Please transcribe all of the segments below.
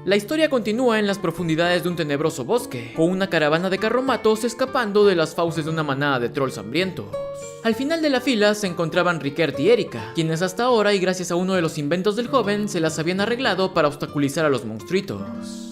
La historia continúa en las profundidades de un tenebroso bosque, con una caravana de carromatos escapando de las fauces de una manada de trolls hambrientos. Al final de la fila se encontraban Rickert y Erika, quienes hasta ahora y gracias a uno de los inventos del joven se las habían arreglado para obstaculizar a los monstruitos.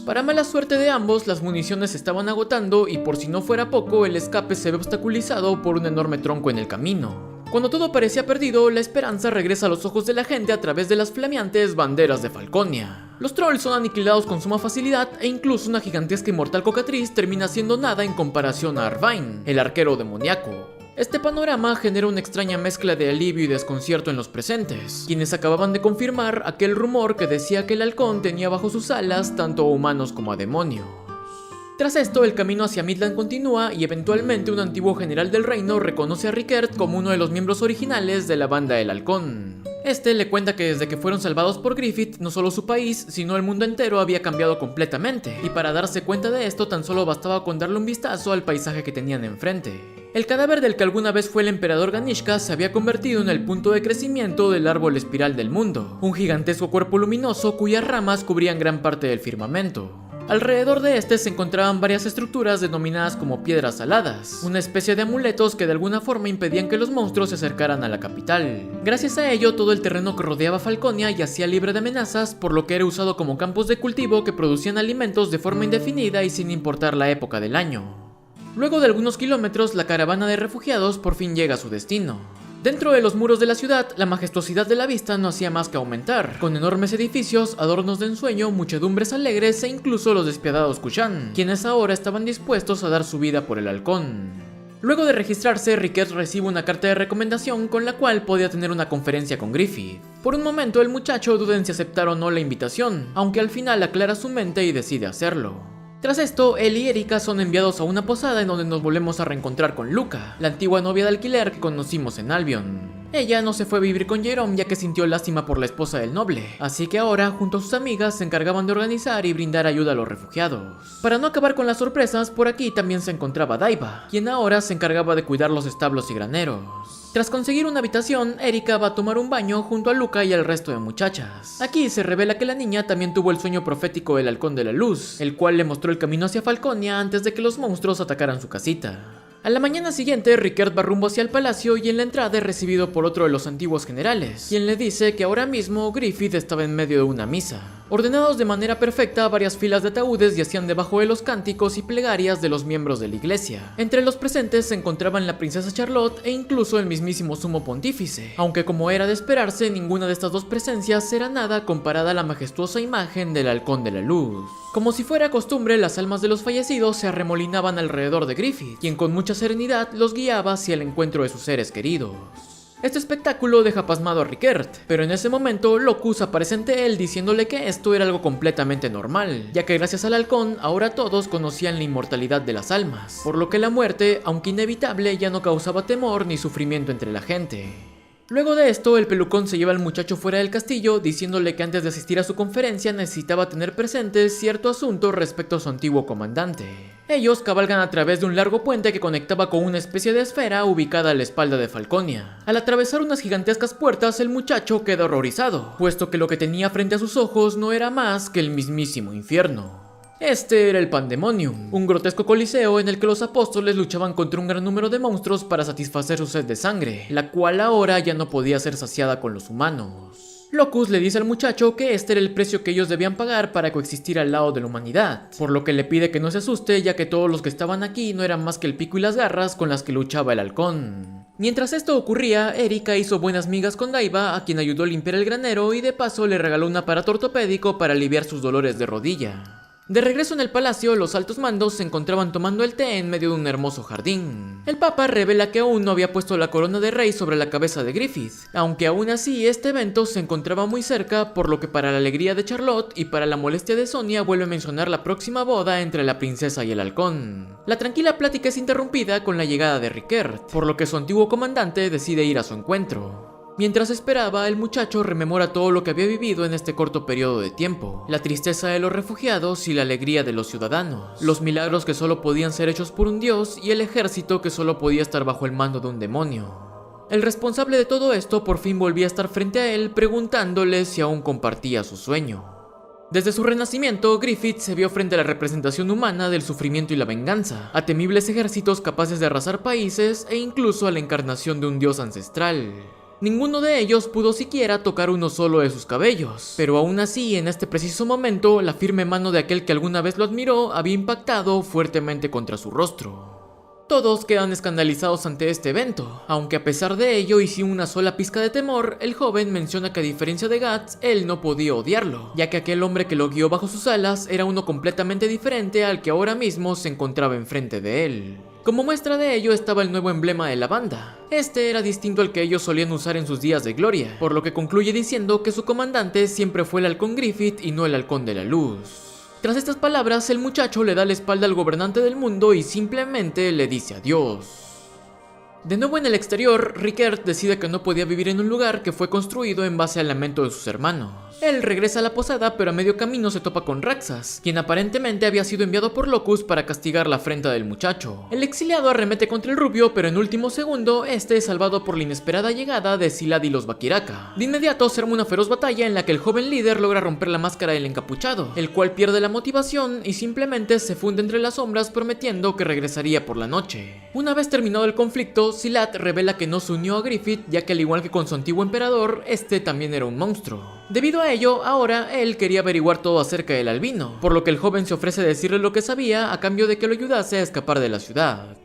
Para mala suerte de ambos, las municiones se estaban agotando y por si no fuera poco, el escape se ve obstaculizado por un enorme tronco en el camino. Cuando todo parecía perdido, la esperanza regresa a los ojos de la gente a través de las flameantes banderas de Falconia. Los trolls son aniquilados con suma facilidad e incluso una gigantesca y mortal cocatriz termina siendo nada en comparación a Arvain, el arquero demoníaco. Este panorama genera una extraña mezcla de alivio y desconcierto en los presentes, quienes acababan de confirmar aquel rumor que decía que el halcón tenía bajo sus alas tanto a humanos como a demonios. Tras esto, el camino hacia Midland continúa y eventualmente un antiguo general del reino reconoce a Rickert como uno de los miembros originales de la banda del halcón. Este le cuenta que desde que fueron salvados por Griffith, no solo su país, sino el mundo entero había cambiado completamente, y para darse cuenta de esto tan solo bastaba con darle un vistazo al paisaje que tenían enfrente. El cadáver del que alguna vez fue el emperador Ganishka se había convertido en el punto de crecimiento del árbol espiral del mundo, un gigantesco cuerpo luminoso cuyas ramas cubrían gran parte del firmamento. Alrededor de este se encontraban varias estructuras denominadas como piedras aladas, una especie de amuletos que de alguna forma impedían que los monstruos se acercaran a la capital. Gracias a ello, todo el terreno que rodeaba Falconia yacía libre de amenazas, por lo que era usado como campos de cultivo que producían alimentos de forma indefinida y sin importar la época del año. Luego de algunos kilómetros, la caravana de refugiados por fin llega a su destino. Dentro de los muros de la ciudad, la majestuosidad de la vista no hacía más que aumentar, con enormes edificios, adornos de ensueño, muchedumbres alegres e incluso los despiadados Kushan, quienes ahora estaban dispuestos a dar su vida por el halcón. Luego de registrarse, Rickert recibe una carta de recomendación con la cual podía tener una conferencia con Griffith. Por un momento el muchacho duda en si aceptar o no la invitación, aunque al final aclara su mente y decide hacerlo. Tras esto, él y Erika son enviados a una posada en donde nos volvemos a reencontrar con Luca, la antigua novia de alquiler que conocimos en Albion. Ella no se fue a vivir con Jerome ya que sintió lástima por la esposa del noble, así que ahora, junto a sus amigas, se encargaban de organizar y brindar ayuda a los refugiados. Para no acabar con las sorpresas, por aquí también se encontraba Daiba, quien ahora se encargaba de cuidar los establos y graneros. Tras conseguir una habitación, Erika va a tomar un baño junto a Luca y al resto de muchachas. Aquí se revela que la niña también tuvo el sueño profético del halcón de la luz, el cual le mostró el camino hacia Falconia antes de que los monstruos atacaran su casita. A la mañana siguiente, Rickert va rumbo hacia el palacio y en la entrada es recibido por otro de los antiguos generales, quien le dice que ahora mismo Griffith estaba en medio de una misa. Ordenados de manera perfecta, varias filas de ataúdes yacían debajo de los cánticos y plegarias de los miembros de la iglesia. Entre los presentes se encontraban la princesa Charlotte e incluso el mismísimo sumo pontífice, aunque como era de esperarse, ninguna de estas dos presencias era nada comparada a la majestuosa imagen del halcón de la luz. Como si fuera costumbre, las almas de los fallecidos se arremolinaban alrededor de Griffith, quien con mucha serenidad los guiaba hacia el encuentro de sus seres queridos. Este espectáculo deja pasmado a Rickert, pero en ese momento Locus aparece ante él diciéndole que esto era algo completamente normal, ya que gracias al halcón ahora todos conocían la inmortalidad de las almas, por lo que la muerte, aunque inevitable, ya no causaba temor ni sufrimiento entre la gente. Luego de esto, el pelucón se lleva al muchacho fuera del castillo, diciéndole que antes de asistir a su conferencia necesitaba tener presente cierto asunto respecto a su antiguo comandante. Ellos cabalgan a través de un largo puente que conectaba con una especie de esfera ubicada a la espalda de Falconia. Al atravesar unas gigantescas puertas, el muchacho queda horrorizado, puesto que lo que tenía frente a sus ojos no era más que el mismísimo infierno. Este era el Pandemonium, un grotesco coliseo en el que los apóstoles luchaban contra un gran número de monstruos para satisfacer su sed de sangre, la cual ahora ya no podía ser saciada con los humanos. Locus le dice al muchacho que este era el precio que ellos debían pagar para coexistir al lado de la humanidad, por lo que le pide que no se asuste ya que todos los que estaban aquí no eran más que el pico y las garras con las que luchaba el halcón. Mientras esto ocurría, Erika hizo buenas migas con Daiba, a quien ayudó a limpiar el granero y de paso le regaló un aparato ortopédico para aliviar sus dolores de rodilla. De regreso en el palacio, los altos mandos se encontraban tomando el té en medio de un hermoso jardín. El papa revela que aún no había puesto la corona de rey sobre la cabeza de Griffith, aunque aún así este evento se encontraba muy cerca, por lo que para la alegría de Charlotte y para la molestia de Sonia vuelve a mencionar la próxima boda entre la princesa y el halcón. La tranquila plática es interrumpida con la llegada de Rickert, por lo que su antiguo comandante decide ir a su encuentro. Mientras esperaba, el muchacho rememora todo lo que había vivido en este corto periodo de tiempo, la tristeza de los refugiados y la alegría de los ciudadanos, los milagros que solo podían ser hechos por un dios y el ejército que solo podía estar bajo el mando de un demonio. El responsable de todo esto por fin volvía a estar frente a él preguntándole si aún compartía su sueño. Desde su renacimiento, Griffith se vio frente a la representación humana del sufrimiento y la venganza, a temibles ejércitos capaces de arrasar países e incluso a la encarnación de un dios ancestral. Ninguno de ellos pudo siquiera tocar uno solo de sus cabellos, pero aún así, en este preciso momento, la firme mano de aquel que alguna vez lo admiró había impactado fuertemente contra su rostro. Todos quedan escandalizados ante este evento, aunque a pesar de ello y sin una sola pizca de temor, el joven menciona que a diferencia de Guts, él no podía odiarlo, ya que aquel hombre que lo guió bajo sus alas era uno completamente diferente al que ahora mismo se encontraba enfrente de él. Como muestra de ello estaba el nuevo emblema de la banda. Este era distinto al que ellos solían usar en sus días de gloria, por lo que concluye diciendo que su comandante siempre fue el Halcón Griffith y no el Halcón de la Luz. Tras estas palabras, el muchacho le da la espalda al gobernante del mundo y simplemente le dice adiós. De nuevo en el exterior, Rickert decide que no podía vivir en un lugar que fue construido en base al lamento de sus hermanos. Él regresa a la posada, pero a medio camino se topa con Raxas, quien aparentemente había sido enviado por Locus para castigar la afrenta del muchacho. El exiliado arremete contra el rubio, pero en último segundo, este es salvado por la inesperada llegada de Zilad y los Bakiraka. De inmediato se arma una feroz batalla en la que el joven líder logra romper la máscara del encapuchado, el cual pierde la motivación y simplemente se funde entre las sombras prometiendo que regresaría por la noche. Una vez terminado el conflicto, Zilad revela que no se unió a Griffith, ya que al igual que con su antiguo emperador, este también era un monstruo. Debido a ello, ahora él quería averiguar todo acerca del albino, por lo que el joven se ofrece a decirle lo que sabía a cambio de que lo ayudase a escapar de la ciudad.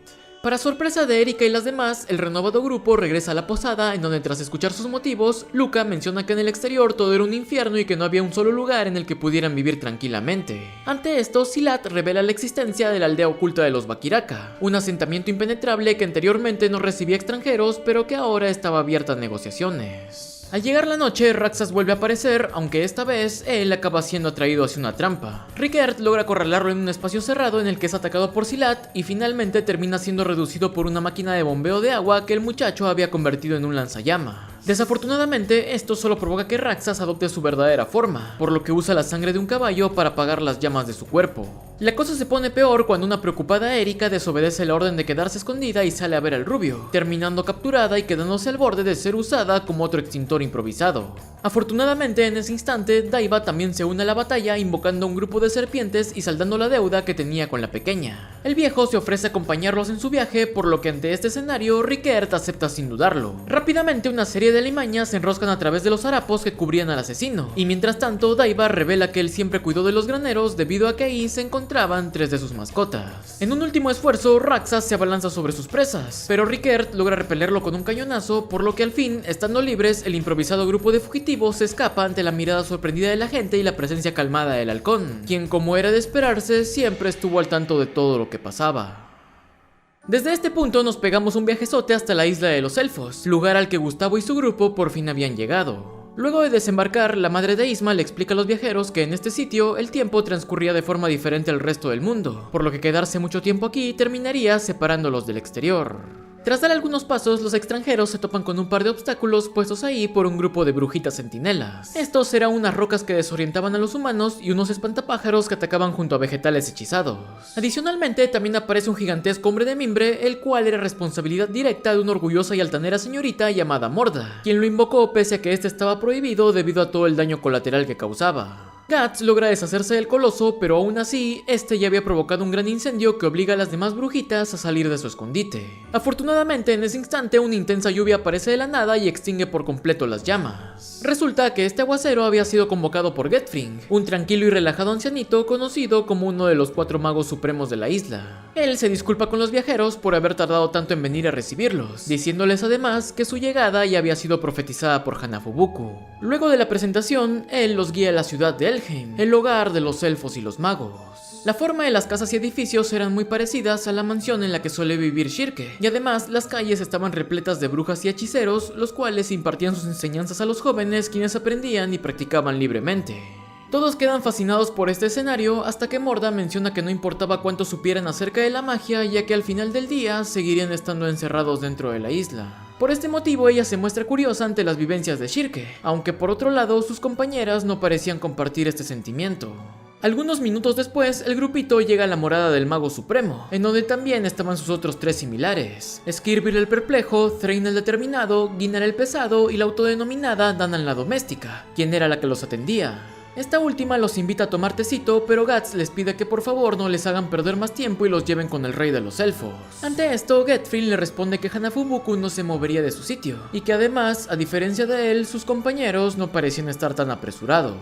Para sorpresa de Erika y las demás, el renovado grupo regresa a la posada, en donde tras escuchar sus motivos, Luca menciona que en el exterior todo era un infierno y que no había un solo lugar en el que pudieran vivir tranquilamente. Ante esto, Zilad revela la existencia de la aldea oculta de los Bakiraka, un asentamiento impenetrable que anteriormente no recibía extranjeros, pero que ahora estaba abierta a negociaciones. Al llegar la noche, Raxas vuelve a aparecer, aunque esta vez él acaba siendo atraído hacia una trampa. Rickert logra acorralarlo en un espacio cerrado en el que es atacado por Zilad y finalmente termina siendo reducido por una máquina de bombeo de agua que el muchacho había convertido en un lanzallamas. Desafortunadamente, esto solo provoca que Raxas adopte su verdadera forma, por lo que usa la sangre de un caballo para apagar las llamas de su cuerpo. La cosa se pone peor cuando una preocupada Erika desobedece la orden de quedarse escondida y sale a ver al rubio, terminando capturada y quedándose al borde de ser usada como otro extintor improvisado. Afortunadamente, en ese instante, Daiba también se une a la batalla invocando a un grupo de serpientes y saldando la deuda que tenía con la pequeña. El viejo se ofrece a acompañarlos en su viaje, por lo que ante este escenario, Rickert acepta sin dudarlo. Rápidamente, una serie de alimañas se enroscan a través de los harapos que cubrían al asesino, y mientras tanto, Daiba revela que él siempre cuidó de los graneros debido a que ahí se encontraban 3 de sus mascotas. En un último esfuerzo, Raxas se abalanza sobre sus presas, pero Rickert logra repelerlo con un cañonazo, por lo que al fin, estando libres, el improvisado grupo de fugitivos se escapa ante la mirada sorprendida de la gente y la presencia calmada del halcón, quien, como era de esperarse, siempre estuvo al tanto de todo lo que pasaba. Desde este punto nos pegamos un viajezote hasta la isla de los elfos, lugar al que Gustavo y su grupo por fin habían llegado. Luego de desembarcar, la madre de Isma le explica a los viajeros que en este sitio el tiempo transcurría de forma diferente al resto del mundo, por lo que quedarse mucho tiempo aquí terminaría separándolos del exterior. Tras dar algunos pasos, los extranjeros se topan con un par de obstáculos puestos ahí por un grupo de brujitas centinelas. Estos eran unas rocas que desorientaban a los humanos y unos espantapájaros que atacaban junto a vegetales hechizados. Adicionalmente, también aparece un gigantesco hombre de mimbre, el cual era responsabilidad directa de una orgullosa y altanera señorita llamada Morda, quien lo invocó pese a que este estaba prohibido debido a todo el daño colateral que causaba. Guts logra deshacerse del coloso, pero aún así, este ya había provocado un gran incendio que obliga a las demás brujitas a salir de su escondite. Afortunadamente, en ese instante, una intensa lluvia aparece de la nada y extingue por completo las llamas. Resulta que este aguacero había sido convocado por Getfring, un tranquilo y relajado ancianito conocido como uno de los 4 magos supremos de la isla. Él se disculpa con los viajeros por haber tardado tanto en venir a recibirlos, diciéndoles además que su llegada ya había sido profetizada por Hanafubuku. Luego de la presentación, él los guía a la ciudad de Helheim, el hogar de los elfos y los magos. La forma de las casas y edificios eran muy parecidas a la mansión en la que suele vivir Shirke, y además las calles estaban repletas de brujas y hechiceros, los cuales impartían sus enseñanzas a los jóvenes, quienes aprendían y practicaban libremente. Todos quedan fascinados por este escenario hasta que Morda menciona que no importaba cuánto supieran acerca de la magia, ya que al final del día seguirían estando encerrados dentro de la isla. Por este motivo ella se muestra curiosa ante las vivencias de Shirke, aunque por otro lado sus compañeras no parecían compartir este sentimiento. Algunos minutos después, el grupito llega a la morada del Mago Supremo, en donde también estaban sus otros 3 similares: Skirbyr el Perplejo, Thrain el Determinado, Ginnar el Pesado y la autodenominada Danann la Doméstica, quien era la que los atendía. Esta última los invita a tomar tecito, pero Guts les pide que por favor no les hagan perder más tiempo y los lleven con el rey de los elfos. Ante esto, Getfril le responde que Hanafubuku no se movería de su sitio, y que además, a diferencia de él, sus compañeros no parecían estar tan apresurados.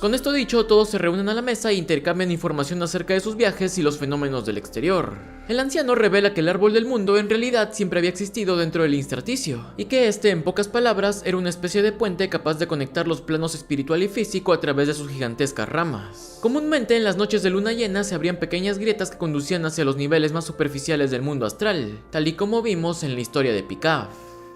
Con esto dicho, todos se reúnen a la mesa e intercambian información acerca de sus viajes y los fenómenos del exterior. El anciano revela que el árbol del mundo en realidad siempre había existido dentro del intersticio, y que este, en pocas palabras, era una especie de puente capaz de conectar los planos espiritual y físico a través de sus gigantescas ramas. Comúnmente en las noches de luna llena se abrían pequeñas grietas que conducían hacia los niveles más superficiales del mundo astral, tal y como vimos en la historia de Picard.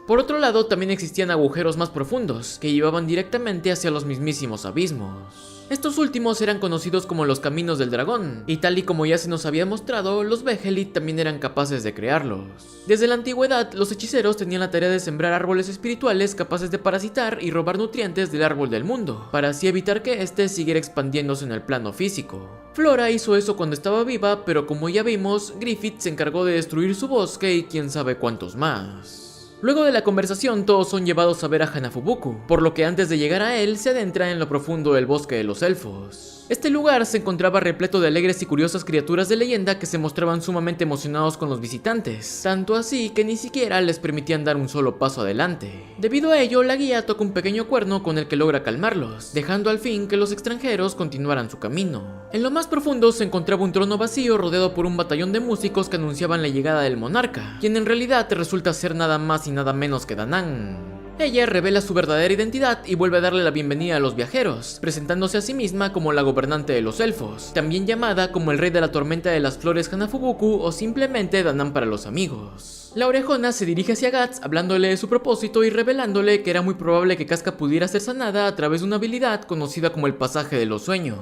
Por otro lado, también existían agujeros más profundos, que llevaban directamente hacia los mismísimos abismos. Estos últimos eran conocidos como los caminos del dragón, y tal y como ya se nos había mostrado, los Behelit también eran capaces de crearlos. Desde la antigüedad, los hechiceros tenían la tarea de sembrar árboles espirituales capaces de parasitar y robar nutrientes del árbol del mundo, para así evitar que éste siguiera expandiéndose en el plano físico. Flora hizo eso cuando estaba viva, pero como ya vimos, Griffith se encargó de destruir su bosque y quién sabe cuántos más. Luego de la conversación, todos son llevados a ver a Hanafubuku, por lo que antes de llegar a él se adentra en lo profundo del bosque de los elfos. Este lugar se encontraba repleto de alegres y curiosas criaturas de leyenda que se mostraban sumamente emocionados con los visitantes, tanto así que ni siquiera les permitían dar un solo paso adelante. Debido a ello, la guía toca un pequeño cuerno con el que logra calmarlos, dejando al fin que los extranjeros continuaran su camino. En lo más profundo se encontraba un trono vacío rodeado por un batallón de músicos que anunciaban la llegada del monarca, quien en realidad resulta ser nada más y nada menos que Danann. Ella revela su verdadera identidad y vuelve a darle la bienvenida a los viajeros, presentándose a sí misma como la gobernante de los elfos, también llamada como el rey de la tormenta de las flores Hanafubuku o simplemente Danann para los amigos. La orejona se dirige hacia Guts hablándole de su propósito y revelándole que era muy probable que Casca pudiera ser sanada a través de una habilidad conocida como el pasaje de los sueños.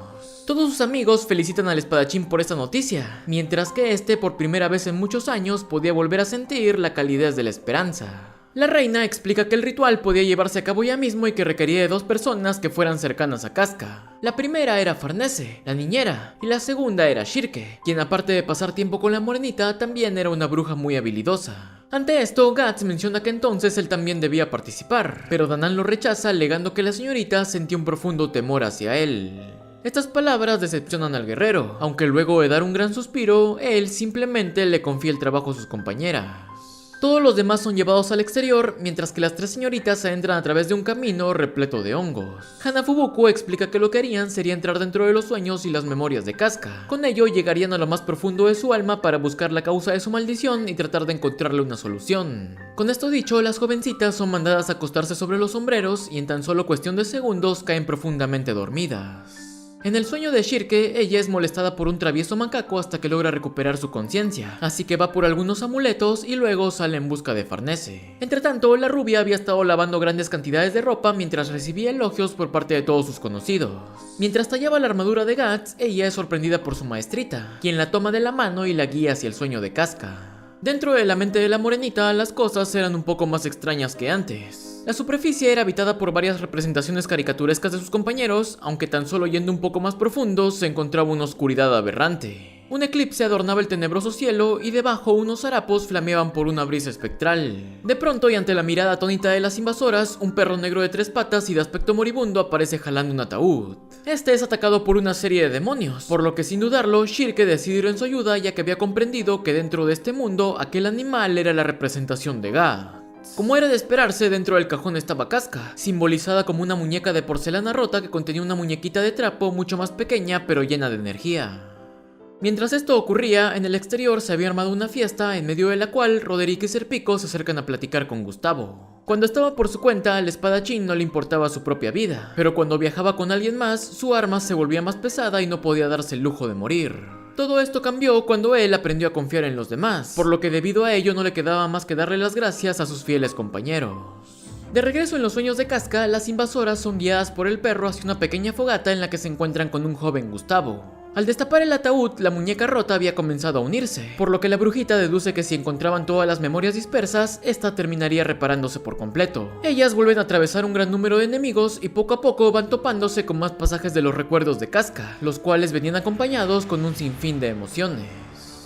Todos sus amigos felicitan al espadachín por esta noticia, mientras que este por primera vez en muchos años podía volver a sentir la calidez de la esperanza. La reina explica que el ritual podía llevarse a cabo ya mismo y que requería de 2 personas que fueran cercanas a Casca. La primera era Farnese, la niñera, y la segunda era Shirke, quien aparte de pasar tiempo con la morenita, también era una bruja muy habilidosa. Ante esto, Guts menciona que entonces él también debía participar, pero Danann lo rechaza alegando que la señorita sentía un profundo temor hacia él. Estas palabras decepcionan al guerrero, aunque luego de dar un gran suspiro, él simplemente le confía el trabajo a sus compañeras. Todos los demás son llevados al exterior, mientras que las 3 señoritas se entran a través de un camino repleto de hongos. Hanafubuku explica que lo que harían sería entrar dentro de los sueños y las memorias de Casca. Con ello llegarían a lo más profundo de su alma para buscar la causa de su maldición y tratar de encontrarle una solución. Con esto dicho, las jovencitas son mandadas a acostarse sobre los sombreros y en tan solo cuestión de segundos caen profundamente dormidas. En el sueño de Shirke, ella es molestada por un travieso macaco hasta que logra recuperar su conciencia, así que va por algunos amuletos y luego sale en busca de Farnese. Entretanto, la rubia había estado lavando grandes cantidades de ropa mientras recibía elogios por parte de todos sus conocidos. Mientras tallaba la armadura de Guts, ella es sorprendida por su maestrita, quien la toma de la mano y la guía hacia el sueño de Casca. Dentro de la mente de la morenita, las cosas eran un poco más extrañas que antes. La superficie era habitada por varias representaciones caricaturescas de sus compañeros, aunque tan solo yendo un poco más profundo se encontraba una oscuridad aberrante. Un eclipse adornaba el tenebroso cielo y debajo unos harapos flameaban por una brisa espectral. De pronto y ante la mirada atónita de las invasoras, un perro negro de 3 patas y de aspecto moribundo aparece jalando un ataúd. Este es atacado por una serie de demonios, por lo que sin dudarlo, Shirke decide ir en su ayuda ya que había comprendido que dentro de este mundo aquel animal era la representación de Ga. Como era de esperarse, dentro del cajón estaba Casca, simbolizada como una muñeca de porcelana rota que contenía una muñequita de trapo mucho más pequeña pero llena de energía. Mientras esto ocurría, en el exterior se había armado una fiesta en medio de la cual Roderick y Serpico se acercan a platicar con Gustavo. Cuando estaba por su cuenta, al espadachín no le importaba su propia vida, pero cuando viajaba con alguien más, su arma se volvía más pesada y no podía darse el lujo de morir. Todo esto cambió cuando él aprendió a confiar en los demás, por lo que debido a ello no le quedaba más que darle las gracias a sus fieles compañeros. De regreso en los sueños de Casca, las invasoras son guiadas por el perro hacia una pequeña fogata en la que se encuentran con un joven Gustavo. Al destapar el ataúd, la muñeca rota había comenzado a unirse, por lo que la brujita deduce que si encontraban todas las memorias dispersas, esta terminaría reparándose por completo. Ellas vuelven a atravesar un gran número de enemigos y poco a poco van topándose con más pasajes de los recuerdos de Casca, los cuales venían acompañados con un sinfín de emociones.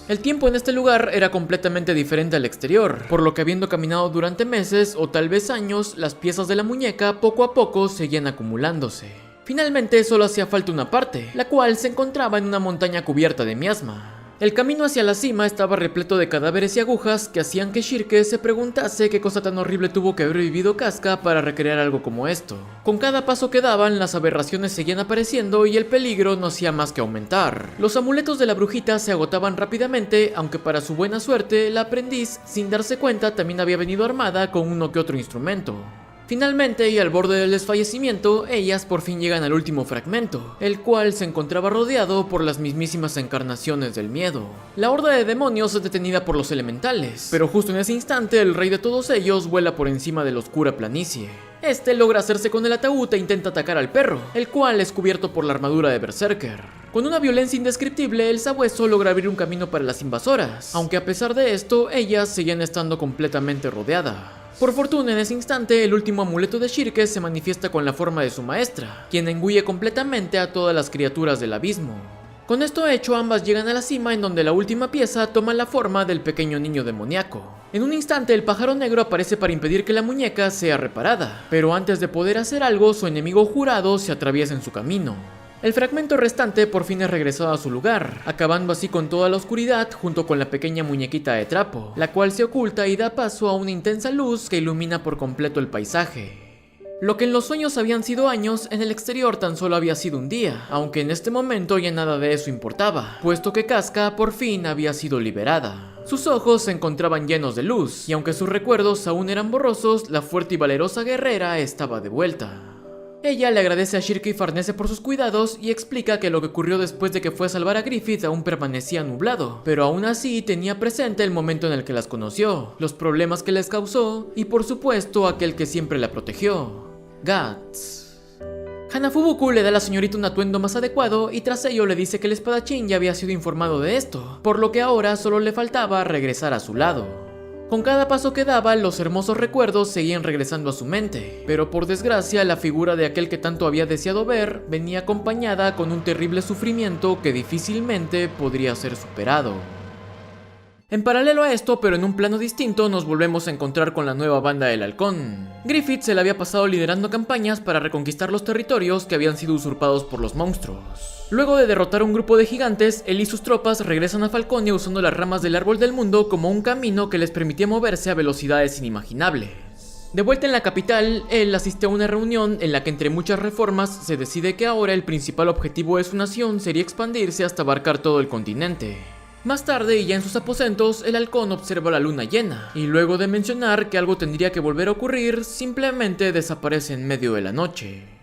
El tiempo en este lugar era completamente diferente al exterior, por lo que habiendo caminado durante meses o tal vez años, las piezas de la muñeca poco a poco seguían acumulándose. Finalmente solo hacía falta una parte, la cual se encontraba en una montaña cubierta de miasma. El camino hacia la cima estaba repleto de cadáveres y agujas que hacían que Shirke se preguntase qué cosa tan horrible tuvo que haber vivido Casca para recrear algo como esto. Con cada paso que daban, las aberraciones seguían apareciendo y el peligro no hacía más que aumentar. Los amuletos de la brujita se agotaban rápidamente, aunque para su buena suerte, la aprendiz, sin darse cuenta, también había venido armada con uno que otro instrumento. Finalmente, y al borde del desfallecimiento, ellas por fin llegan al último fragmento, el cual se encontraba rodeado por las mismísimas encarnaciones del miedo. La horda de demonios es detenida por los elementales, pero justo en ese instante el rey de todos ellos vuela por encima de la oscura planicie. Este logra hacerse con el ataúd e intenta atacar al perro, el cual es cubierto por la armadura de Berserker. Con una violencia indescriptible, el sabueso logra abrir un camino para las invasoras, aunque a pesar de esto, ellas seguían estando completamente rodeadas. Por fortuna, en ese instante, el último amuleto de Shirke se manifiesta con la forma de su maestra, quien engulle completamente a todas las criaturas del abismo. Con esto hecho, ambas llegan a la cima en donde la última pieza toma la forma del pequeño niño demoníaco. En un instante, el pájaro negro aparece para impedir que la muñeca sea reparada, pero antes de poder hacer algo, su enemigo jurado se atraviesa en su camino. El fragmento restante por fin es regresado a su lugar, acabando así con toda la oscuridad junto con la pequeña muñequita de trapo, la cual se oculta y da paso a una intensa luz que ilumina por completo el paisaje. Lo que en los sueños habían sido años, en el exterior tan solo había sido un día, aunque en este momento ya nada de eso importaba, puesto que Casca por fin había sido liberada. Sus ojos se encontraban llenos de luz, y aunque sus recuerdos aún eran borrosos, la fuerte y valerosa guerrera estaba de vuelta. Ella le agradece a Shirke y Farnese por sus cuidados y explica que lo que ocurrió después de que fue a salvar a Griffith aún permanecía nublado, pero aún así tenía presente el momento en el que las conoció, los problemas que les causó y por supuesto aquel que siempre la protegió, Guts. Hanafubuku le da a la señorita un atuendo más adecuado y tras ello le dice que el espadachín ya había sido informado de esto, por lo que ahora solo le faltaba regresar a su lado. Con cada paso que daba, los hermosos recuerdos seguían regresando a su mente, pero por desgracia la figura de aquel que tanto había deseado ver venía acompañada con un terrible sufrimiento que difícilmente podría ser superado. En paralelo a esto, pero en un plano distinto, nos volvemos a encontrar con la nueva banda del Halcón. Griffith se le había pasado liderando campañas para reconquistar los territorios que habían sido usurpados por los monstruos. Luego de derrotar a un grupo de gigantes, él y sus tropas regresan a Falconia usando las ramas del árbol del mundo como un camino que les permitía moverse a velocidades inimaginables. De vuelta en la capital, él asiste a una reunión en la que entre muchas reformas se decide que ahora el principal objetivo de su nación sería expandirse hasta abarcar todo el continente. Más tarde, y ya en sus aposentos, el halcón observa la luna llena, y luego de mencionar que algo tendría que volver a ocurrir, simplemente desaparece en medio de la noche.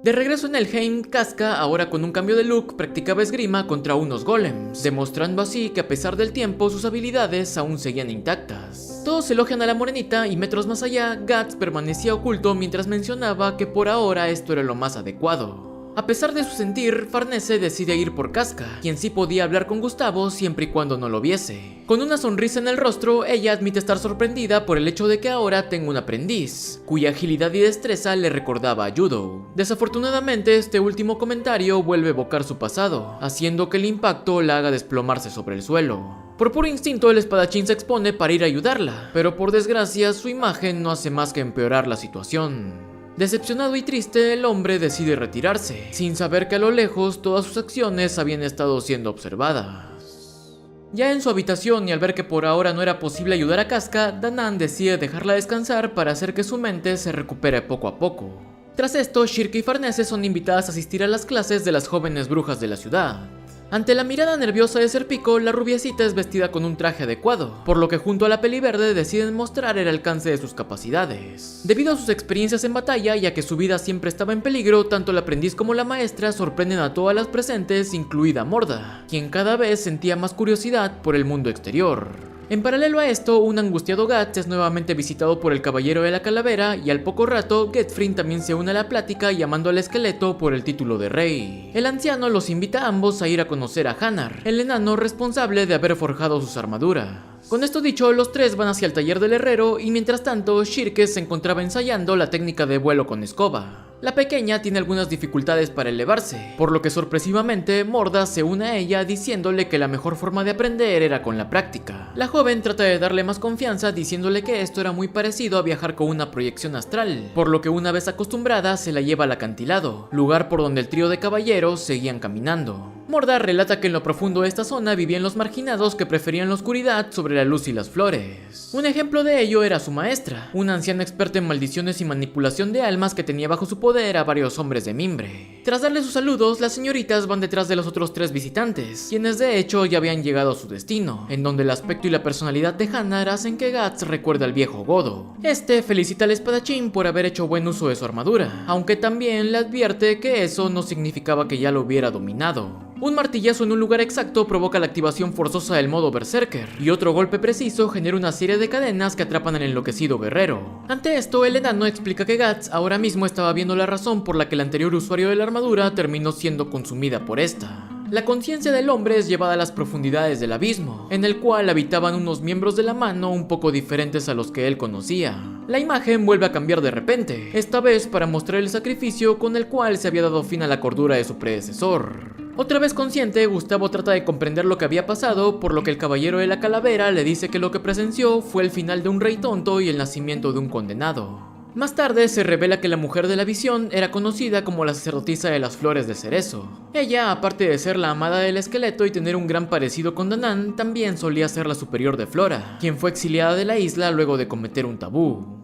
De regreso en Helheim, Casca, ahora con un cambio de look, practicaba esgrima contra unos golems, demostrando así que a pesar del tiempo sus habilidades aún seguían intactas. Todos elogian a la morenita y metros más allá, Guts permanecía oculto mientras mencionaba que por ahora esto era lo más adecuado. A pesar de su sentir, Farnese decide ir por Casca, quien sí podía hablar con Gustavo siempre y cuando no lo viese. Con una sonrisa en el rostro, ella admite estar sorprendida por el hecho de que ahora tenga un aprendiz, cuya agilidad y destreza le recordaba a Judo. Desafortunadamente, este último comentario vuelve a evocar su pasado, haciendo que el impacto la haga desplomarse sobre el suelo. Por puro instinto, el espadachín se expone para ir a ayudarla, pero por desgracia, su imagen no hace más que empeorar la situación. Decepcionado y triste, el hombre decide retirarse, sin saber que a lo lejos todas sus acciones habían estado siendo observadas. Ya en su habitación y al ver que por ahora no era posible ayudar a Casca, Danan decide dejarla descansar para hacer que su mente se recupere poco a poco. Tras esto, Shirke y Farnese son invitadas a asistir a las clases de las jóvenes brujas de la ciudad. Ante la mirada nerviosa de Serpico, la rubiecita es vestida con un traje adecuado, por lo que junto a la peliverde deciden mostrar el alcance de sus capacidades. Debido a sus experiencias en batalla y a que su vida siempre estaba en peligro, tanto el aprendiz como la maestra sorprenden a todas las presentes, incluida Morda, quien cada vez sentía más curiosidad por el mundo exterior. En paralelo a esto, un angustiado Guts es nuevamente visitado por el Caballero de la Calavera y al poco rato, Getfrin también se une a la plática llamando al esqueleto por el título de rey. El anciano los invita a ambos a ir a conocer a Hanar, el enano responsable de haber forjado sus armaduras. Con esto dicho, los tres van hacia el taller del herrero y mientras tanto, Shirke se encontraba ensayando la técnica de vuelo con escoba. La pequeña tiene algunas dificultades para elevarse, por lo que sorpresivamente Morda se une a ella diciéndole que la mejor forma de aprender era con la práctica. La joven trata de darle más confianza diciéndole que esto era muy parecido a viajar con una proyección astral, por lo que una vez acostumbrada se la lleva al acantilado, lugar por donde el trío de caballeros seguían caminando. Morda relata que en lo profundo de esta zona vivían los marginados que preferían la oscuridad sobre la luz y las flores. Un ejemplo de ello era su maestra, una anciana experta en maldiciones y manipulación de almas que tenía bajo su poder a varios hombres de mimbre. Tras darle sus saludos, las señoritas van detrás de los otros 3 visitantes, quienes de hecho ya habían llegado a su destino, en donde el aspecto y la personalidad de Hanar hacen que Guts recuerde al viejo Godo. Este felicita al espadachín por haber hecho buen uso de su armadura, aunque también le advierte que eso no significaba que ya lo hubiera dominado. Un martillazo en un lugar exacto provoca la activación forzosa del modo Berserker, y otro golpe preciso genera una serie de cadenas que atrapan al enloquecido guerrero. Ante esto, el enano explica que Guts ahora mismo estaba viendo la razón por la que el anterior usuario de la armadura terminó siendo consumida por esta. La conciencia del hombre es llevada a las profundidades del abismo, en el cual habitaban unos miembros de la mano un poco diferentes a los que él conocía. La imagen vuelve a cambiar de repente, esta vez para mostrar el sacrificio con el cual se había dado fin a la cordura de su predecesor. Otra vez consciente, Gustavo trata de comprender lo que había pasado, por lo que el caballero de la calavera le dice que lo que presenció fue el final de un rey tonto y el nacimiento de un condenado. Más tarde se revela que la mujer de la visión era conocida como la sacerdotisa de las flores de cerezo. Ella, aparte de ser la amada del esqueleto y tener un gran parecido con Danann, también solía ser la superior de Flora, quien fue exiliada de la isla luego de cometer un tabú.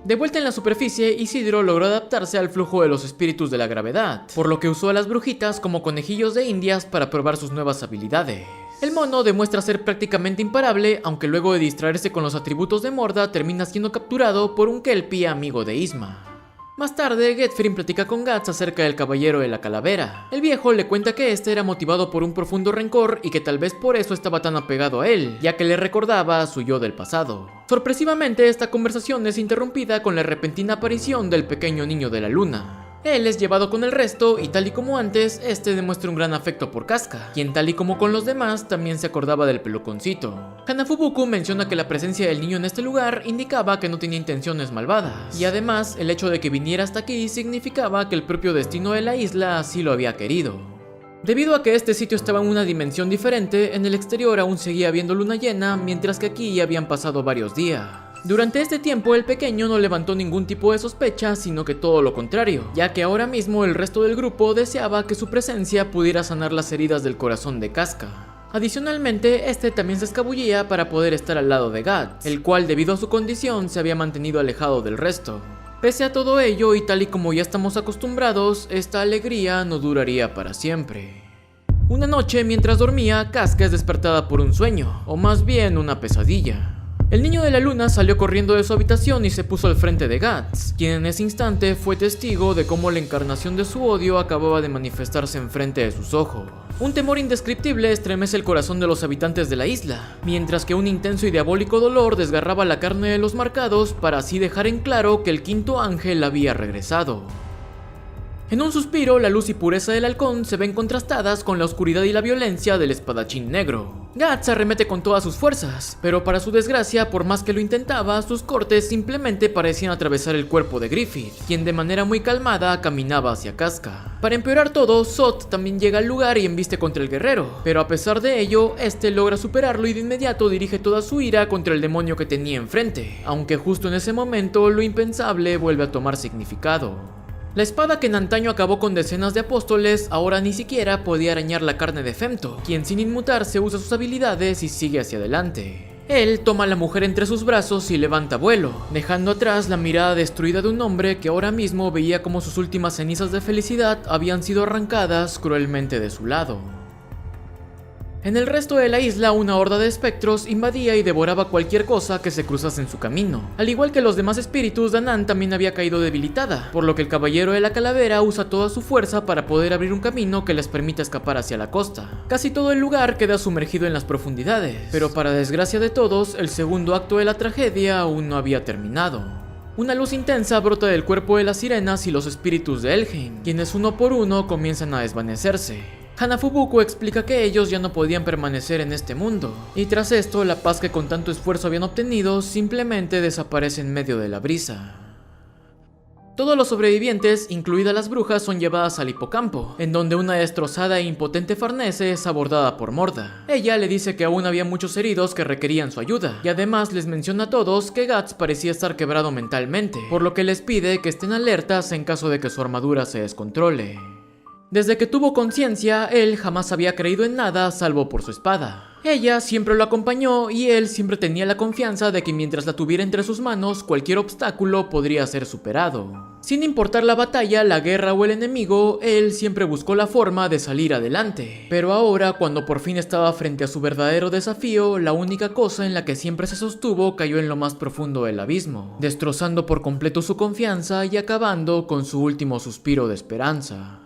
De vuelta en la superficie, Isidro logró adaptarse al flujo de los espíritus de la gravedad, por lo que usó a las brujitas como conejillos de indias para probar sus nuevas habilidades. El mono demuestra ser prácticamente imparable, aunque luego de distraerse con los atributos de Morda termina siendo capturado por un Kelpie amigo de Isma. Más tarde, Getfrin platica con Guts acerca del caballero de la calavera. El viejo le cuenta que este era motivado por un profundo rencor y que tal vez por eso estaba tan apegado a él, ya que le recordaba a su yo del pasado. Sorpresivamente, esta conversación es interrumpida con la repentina aparición del pequeño niño de la luna. Él es llevado con el resto y tal y como antes, este demuestra un gran afecto por Casca, quien tal y como con los demás también se acordaba del peluconcito. Hanafubuku menciona que la presencia del niño en este lugar indicaba que no tenía intenciones malvadas, y además el hecho de que viniera hasta aquí significaba que el propio destino de la isla así lo había querido. Debido a que este sitio estaba en una dimensión diferente, en el exterior aún seguía habiendo luna llena, mientras que aquí ya habían pasado varios días. Durante este tiempo el pequeño no levantó ningún tipo de sospecha, sino que todo lo contrario, ya que ahora mismo el resto del grupo deseaba que su presencia pudiera sanar las heridas del corazón de Casca. Adicionalmente, este también se escabullía para poder estar al lado de Guts, el cual debido a su condición se había mantenido alejado del resto. Pese a todo ello y tal y como ya estamos acostumbrados, esta alegría no duraría para siempre. Una noche mientras dormía, Casca es despertada por un sueño, o más bien una pesadilla. El niño de la luna salió corriendo de su habitación y se puso al frente de Guts, quien en ese instante fue testigo de cómo la encarnación de su odio acababa de manifestarse enfrente de sus ojos. Un temor indescriptible estremece el corazón de los habitantes de la isla, mientras que un intenso y diabólico dolor desgarraba la carne de los marcados para así dejar en claro que el quinto ángel había regresado. En un suspiro, la luz y pureza del halcón se ven contrastadas con la oscuridad y la violencia del espadachín negro. Guts arremete con todas sus fuerzas, pero para su desgracia, por más que lo intentaba, sus cortes simplemente parecían atravesar el cuerpo de Griffith, quien de manera muy calmada caminaba hacia Casca. Para empeorar todo, Zod también llega al lugar y embiste contra el guerrero, pero a pesar de ello, este logra superarlo y de inmediato dirige toda su ira contra el demonio que tenía enfrente, aunque justo en ese momento lo impensable vuelve a tomar significado. La espada que en antaño acabó con decenas de apóstoles ahora ni siquiera podía arañar la carne de Femto, quien sin inmutarse usa sus habilidades y sigue hacia adelante. Él toma a la mujer entre sus brazos y levanta vuelo, dejando atrás la mirada destruida de un hombre que ahora mismo veía como sus últimas cenizas de felicidad habían sido arrancadas cruelmente de su lado. En el resto de la isla, una horda de espectros invadía y devoraba cualquier cosa que se cruzase en su camino. Al igual que los demás espíritus, Danann también había caído debilitada, por lo que el caballero de la calavera usa toda su fuerza para poder abrir un camino que les permita escapar hacia la costa. Casi todo el lugar queda sumergido en las profundidades, pero para desgracia de todos, el segundo acto de la tragedia aún no había terminado. Una luz intensa brota del cuerpo de las sirenas y los espíritus de Elheim, quienes uno por uno comienzan a desvanecerse. Hanafubuku explica que ellos ya no podían permanecer en este mundo, y tras esto la paz que con tanto esfuerzo habían obtenido simplemente desaparece en medio de la brisa. Todos los sobrevivientes, incluidas las brujas, son llevadas al hipocampo, en donde una destrozada e impotente Farnese es abordada por Morda. Ella le dice que aún había muchos heridos que requerían su ayuda, y además les menciona a todos que Guts parecía estar quebrado mentalmente, por lo que les pide que estén alertas en caso de que su armadura se descontrole. Desde que tuvo conciencia, él jamás había creído en nada salvo por su espada. Ella siempre lo acompañó y él siempre tenía la confianza de que mientras la tuviera entre sus manos, cualquier obstáculo podría ser superado. Sin importar la batalla, la guerra o el enemigo, él siempre buscó la forma de salir adelante. Pero ahora, cuando por fin estaba frente a su verdadero desafío, la única cosa en la que siempre se sostuvo cayó en lo más profundo del abismo, destrozando por completo su confianza y acabando con su último suspiro de esperanza.